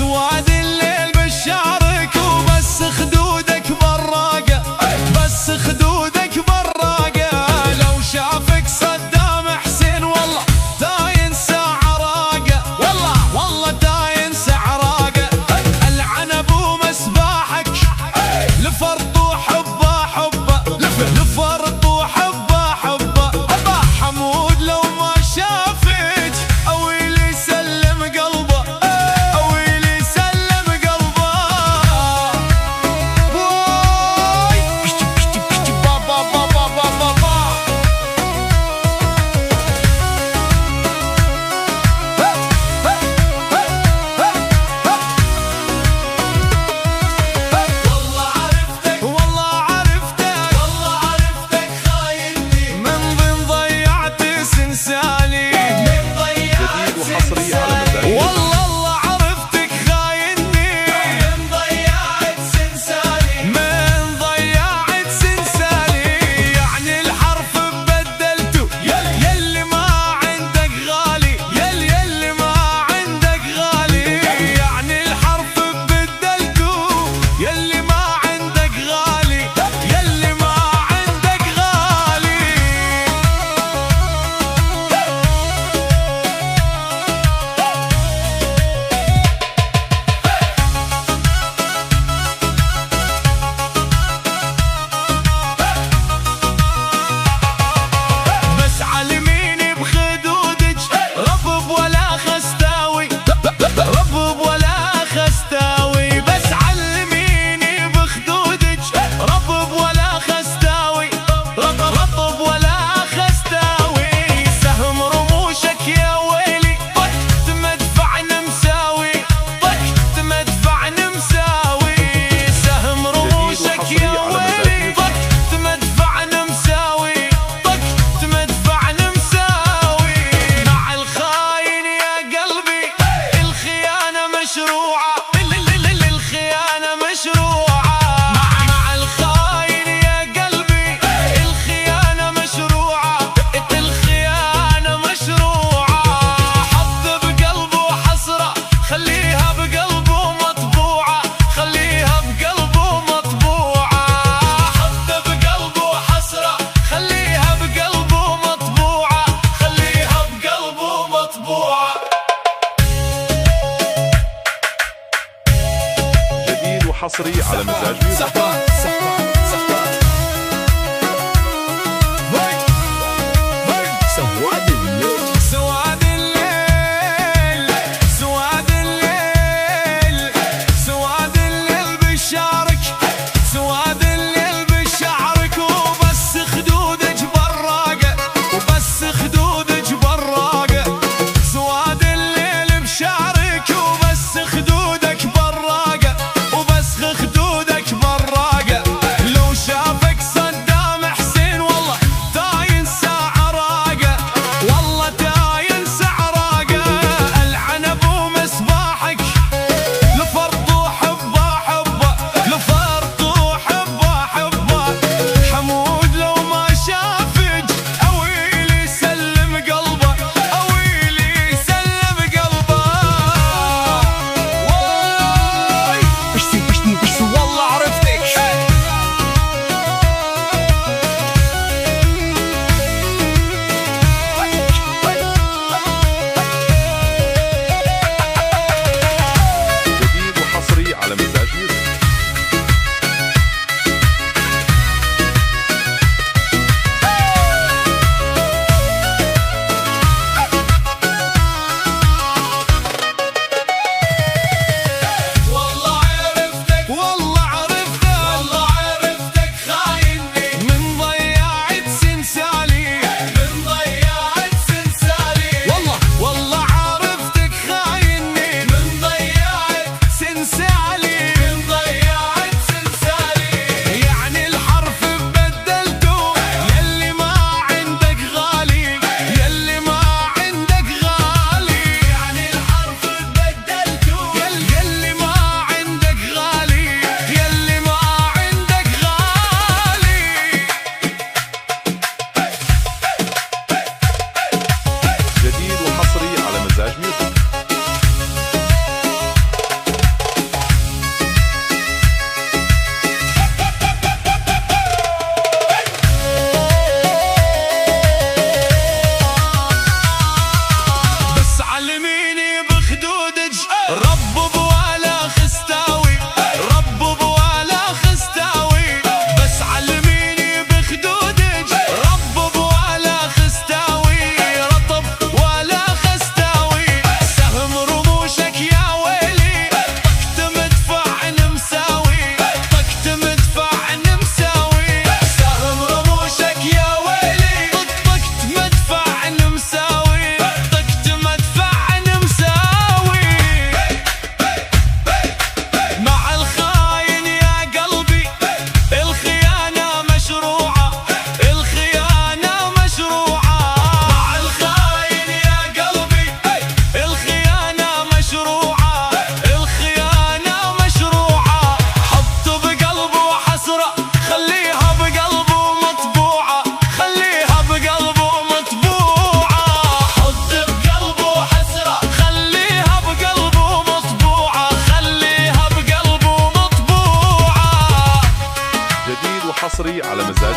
سواد الليل بالشارك وبس خدودك براقة، بس خدودك براقة. لو شافك صدام حسين والله دا ينسى عراقة، والله دا ينسى عراقة. العنب ومسباحك لفرط وحبه حبه، لفرط وحبه حبه. حمود لو ما شافك اويل يسلم قلبه، اويل يسلم قلبه. بابا بابا بابا والله عرفتك، والله عرفتك، والله عرفتك خايني. من ضن ضيعت سنسالي، من ضيعت سنسالي. والله عرفتك خايني، من ضيعت سنسالي، من ضيعت سنسالي. يعني الحرف بدلته يلي ما عندك غالي، يلي ما عندك غالي. يعني الحرف بدلته يلي ما عندك غالي، يلي ما عندك غالي. بس علميني بخدودك ربب ولا خستاوي، ربب ولا خستاوي. بس علميني بخدودك ربب ولا خستاوي، ربب ولا خستاوي. سهم رموشك يا ويلي طقت مدفعنا مساوي، طقت مدفعنا مساوي. سهم رموشك يا ويلي طقت مدفعنا مساوي، طقت مدفعنا مساوي. مع الخاين يا قلبي الخيانة مشروعة، الخيانة مشروعة. مع الخاين يا قلبي الخيانة مشروعة، الخيانة مشروعة. حط بقلبه حسرة خليها بقلبه مطبوعة، خليها بقلبه مطبوعة. حط بقلبه حسرة خليها بقلبه مطبوعة، خليها بقلبه مطبوعة. جديد وحصري على مزاج ميوزك. سواد الليل، سواد الليل، سواد الليل، سواد الليل بالشارك، سواد الليل بالشعرك. وبس خدودك براقة، وبس خدودك براقة. سواد الليل بشعرك وبس خدودك براقة، وبس خدودك براقة. لو وحصري على مزاج